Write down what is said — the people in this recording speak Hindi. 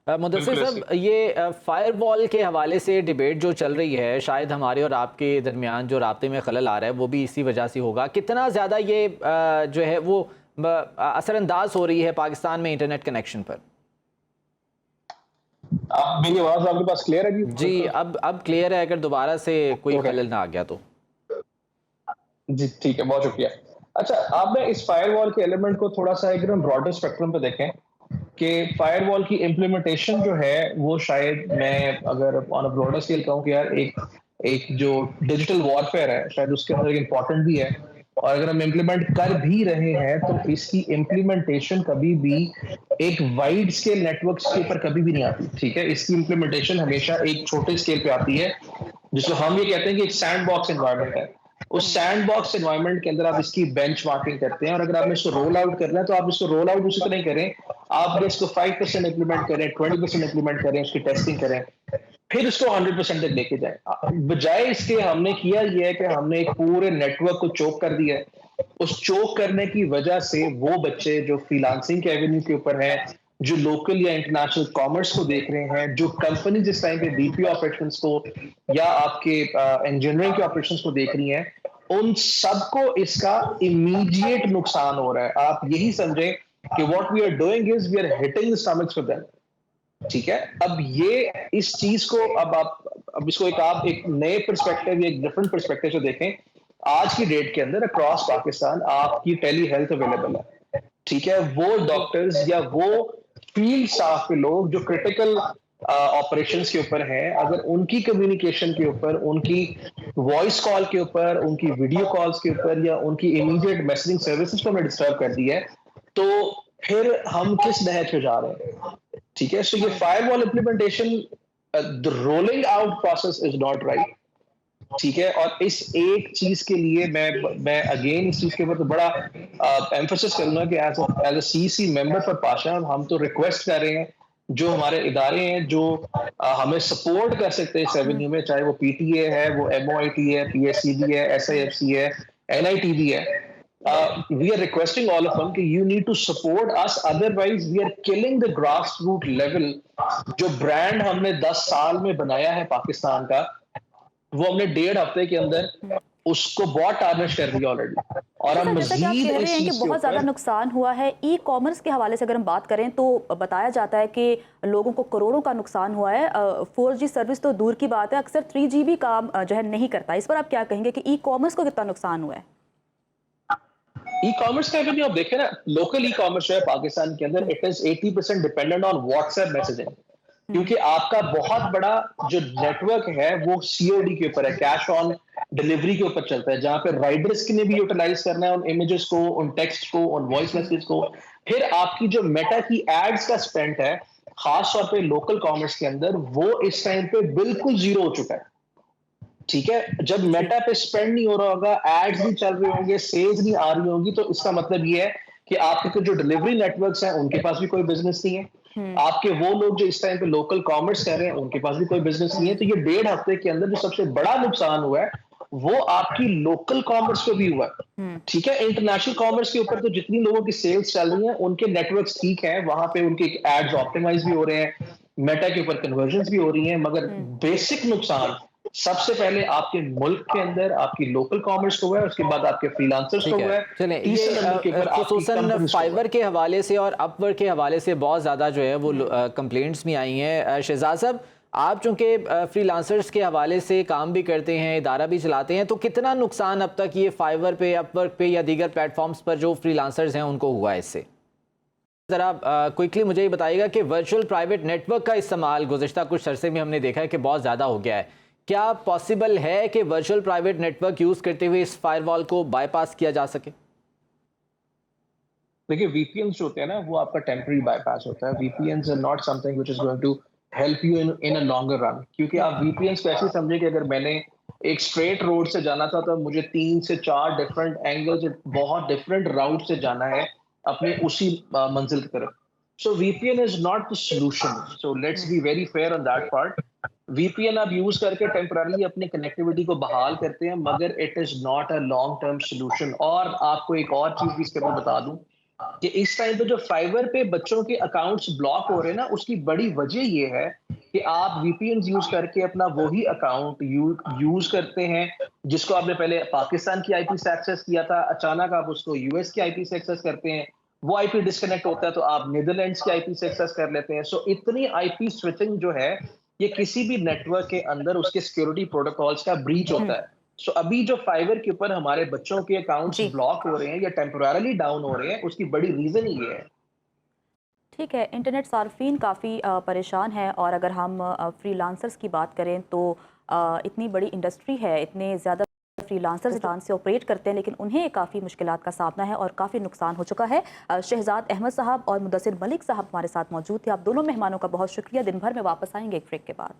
मुदस्सिर बिल्कुल ऐसे। साहब, ये फायरवॉल के हवाले से डिबेट जो चल रही है, शायद हमारे और आपके दरमियान जो राब्ते में खलल आ रहा है वो भी इसी वजह से होगा। कितना ज़्यादा ये जो है वो असरअंदाज हो रही है पाकिस्तान में इंटरनेट कनेक्शन पर? आप मेरी आवाज आपके पास क्लियर है जी? जी, अब क्लियर है, अगर दोबारा से कोई ओके खलल ना आ गया तो। जी, ठीक है, बहुत शुक्रिया। अच्छा, आप ना इस फायरवॉल के एलिमेंट को थोड़ा-सा एकदम ब्रॉडर स्पेक्ट्रम पे देखें कि फायरवॉल की इम्प्लीमेंटेशन जो है, वो शायद मैं अगर ऑन अ ब्रॉडर स्केल कहूँ कि यार एक एक जो डिजिटल वॉरफेयर है, शायद उसके अंदर एक इम्पोर्टेंट भी है। और अगर हम इम्प्लीमेंट कर भी रहे हैं, तो इसकी इम्प्लीमेंटेशन कभी भी एक वाइड स्केल नेटवर्क्स के ऊपर कभी भी नहीं आती, ठीक है? इसकी इम्प्लीमेंटेशन हमेशा एक छोटे स्केल पे आती है, जिसको हम ये कहते हैं कि एक सैंड बॉक्स एनवायरनमेंट है। उस सैंड बॉक्स एनवायरनमेंट के अंदर आप इसकी बेंचमार्किंग करते हैं, और अगर आपने इसको रोल आउट करना है तो आप इसको रोल आउट उसी तरह ही करें। आप इसको 5% इम्प्लीमेंट करें, 20% इम्प्लीमेंट करें, उसकी टेस्टिंग करें, फिर उसको 100% तक लेके जाएं। बजाय इसके हमने किया ये है कि हमने एक पूरे नेटवर्क को चोक कर दिया है। उस चोक करने की वजह से वो बच्चे जो फ्रीलांसिंग के एवेन्यू के ऊपर हैं, जो लोकल या इंटरनेशनल कॉमर्स को देख रहे हैं, जो कंपनी जिस टाइम पे बीपीओ ऑपरेशंस को या आपके इंजीनियरिंग के ऑपरेशंस को देख रही हैं, उन सबको इसका इमीडिएट नुकसान हो रहा है। आप यही समझें कि what we are doing is we are hitting the stomachs for them. ठीक है? अब ये इस चीज को अब इसको एक आप एक नए पर्सपेक्टिव या एक डिफरेंट पर्सपेक्टिव से देखें। आज की डेट के अंदर अक्रॉस पाकिस्तान आपकी टेली हेल्थ अवेलेबल है। ठीक है? वो डॉक्टर्स या वो फील्ड स्टाफ के लोग जो क्रिटिकल ऑपरेशंस के ऊपर हैं, अगर उनकी कम्युनिकेशन के ऊपर, उनकी वॉइस कॉल के ऊपर, उनकी वीडियो कॉल्स के ऊपर या उनकी इमीडिएट मैसेजिंग सर्विसेज को हमने डिस्टर्ब कर दिया है, तो फिर हम किस नहज पे जा रहे हैं? ठीक है? सो ये firewall implementation, the rolling out process is not right. ठीक है? और इस एक चीज के लिए मैं अगेन इस चीज के ऊपर तो बड़ा एम्फोसिस करूंगा कि as a CC member for Pasha हम तो रिक्वेस्ट कर रहे हैं, जो हमारे इदारे हैं जो हमें सपोर्ट कर सकते हैं इस एवेन्यू में, चाहे वो पीटीए है, वो एमओआईटी है, पीएससीबी है, एसआईएफसी है, एनआईटीबी है, we are requesting all of them कि you need to support us, otherwise we are killing the grassroots level। जो ब्रांड हमने 10 साल में बनाया है पाकिस्तान का, वो हमने 1.5 हफ्ते के अंदर उसको बहुत टारनिश कर दिया ऑलरेडी, और अच्छा हम सर, जैसा कि आप मजीद कह रहे इस हैं कि चीज के बहुत ज़्यादा ऊपर। नुकसान हुआ है ई कॉमर्स के हवाले से, अगर हम बात करें तो बताया जाता है कि लोगों को करोड़ों का नुकसान हुआ है। 4G सर्विस तो दूर की बात है, अक्सर 3G भी काम जो है नहीं करता। इस पर आप क्या कहेंगे कि ई कॉमर्स को कितना नुकसान हुआ है? ई कॉमर्स का अगर आप देखें ना, लोकल ई कॉमर्स जो है पाकिस्तान के अंदर, it is 80% dependent on WhatsApp messaging. क्योंकि आपका बहुत बड़ा जो नेटवर्क है वो सीओडी के ऊपर है, कैश ऑन डिलीवरी के ऊपर चलता है, जहां पे राइडर्स ने भी यूटिलाइज करना है उन इमेजेस को, उन टेक्स्ट को, उन वॉइस मैसेज को। फिर आपकी जो मेटा की एड्स का स्पेंड है, खास तौर पे लोकल कॉमर्स के अंदर, वो इस टाइम पे बिल्कुल जीरो हो चुका है। ठीक है? जब जी। मेटा पे स्पेंड नहीं हो रहा होगा, एड्स नहीं चल रहे होंगे, सेल्स नहीं आ रही होंगी, तो इसका मतलब ये है कि आपके जो डिलीवरी नेटवर्क्स हैं उनके पास भी कोई बिजनेस नहीं है। हम्म। आपके वो लोग जो इस टाइम पे लोकल कॉमर्स कर रहे हैं उनके पास भी कोई बिजनेस नहीं है। तो ये 1.5 हफ्ते के अंदर जो सबसे बड़ा नुकसान हुआ है, वो आपकी लोकल कॉमर्स को भी हुआ है। हम्म। ठीक है? इंटरनेशनल कॉमर्स के ऊपर तो जितनी लोगों की सेल्स चल रही हैं, उनके नेटवर्क्स ठीक है, वहां पे उनके एड्स ऑप्टिमाइज भी हो रहे हैं, मेटा के ऊपर कन्वर्जन भी हो रही हैं, मगर हम्म। बेसिक नुकसान सबसे पहले आपके मुल्क के अंदर आपकी लोकल कॉमर्स को हुआ है, उसके बाद आपके फ्रीलांसर्स को ठीक है, हुआ है, चलें, ये तीसरे नंबर के ऊपर आपकी खुसूसन कंपनीज को हुआ फाइवर के हवाले से और अपवर्क के हवाले से बहुत ज़्यादा जो है वो कंप्लेंट्स भी आई हैं। शहजाद साहब, आप चूँकि फ्रीलांसर्स के हवाले से काम भी करते हैं, इदारा भी चलाते हैं, तो कितना नुकसान अब तक ये फाइवर पे, अपवर्क पे या दीगर प्लेटफॉर्म्स पर जो फ्रीलांसर्स हैं उनको हुआ है इससे? ज़रा क्विकली मुझे ये बताइएगा कि वर्चुअल प्राइवेट नेटवर्क का इस्तेमाल गुज़िश्ता कुछ अरसे में हमने देखा है कि बहुत ज़्यादा हो गया है। क्या पॉसिबल है कि वर्चुअल प्राइवेट नेटवर्क यूज़ करते हुए इस फायरवॉल को बाईपास किया जा सके? देखिए, वीपीएन्स जो होते हैं ना, वो आपका टेम्पररी बाईपास होता है। VPNs are not something which is going to help you in in a longer run. क्योंकि आप वीपीएन्स को ऐसे समझिए कि अगर मैंने एक स्ट्रेट रोड से जाना था, तो मुझे 3 से 4 डिफरेंट एंगल से बहुत डिफरेंट राउट से जाना है अपने उसी मंजिल की तरफ। So VPN is not the solution. So let's be very fair on that part. VPN आप यूज करके टेम्पररी अपनी कनेक्टिविटी को बहाल करते हैं, मगर it is not a long term solution. और आपको एक और चीज भी इसके ऊपर बता दूं कि इस टाइम पे जो फाइवर पे बच्चों के अकाउंट्स ब्लॉक हो रहे हैं ना, उसकी बड़ी वजह ये है कि आप वीपीएन यूज करके अपना वही अकाउंट यूज करते हैं जिसको आपने पहले पाकिस्तान की आईपी से एक्सेस किया था, अचानक आप उसको यूएस की आईपी से एक्सेस करते हैं, वो आईपी डिस्कनेक्ट होता है तो आप नीदरलैंड्स की आईपी से एक्सेस कर लेते हैं। सो इतनी आईपी स्विचिंग जो है, ये किसी भी नेटवर्क के अंदर उसके सिक्योरिटी प्रोटोकॉल्स का ब्रीच हम्म, होता है। सो अभी जो फाइवर के ऊपर हमारे बच्चों के अकाउंट्स जी ब्लॉक हो रहे हैं या टेम्पोरली डाउन हो रहे हैं, उसकी बड़ी रीजन ये है। ठीक है। इंटरनेट सार्फिन काफ़ी परेशान है, और अगर हम फ्रीलांसर्स की बात करें तो इतनी बड़ी इंडस्ट्री है, इतने ज़्यादा फ्रीलांसर्स पाकिस्तान से ऑपरेट करते हैं, लेकिन उन्हें काफ़ी मुश्किलात का सामना है और काफ़ी नुकसान हो चुका है। शहजाद अहमद साहब और मुदस्सिर मलिक साहब हमारे साथ मौजूद थे। आप दोनों मेहमानों का बहुत शुक्रिया। दिन भर में वापस आएंगे एक ब्रेक के बाद।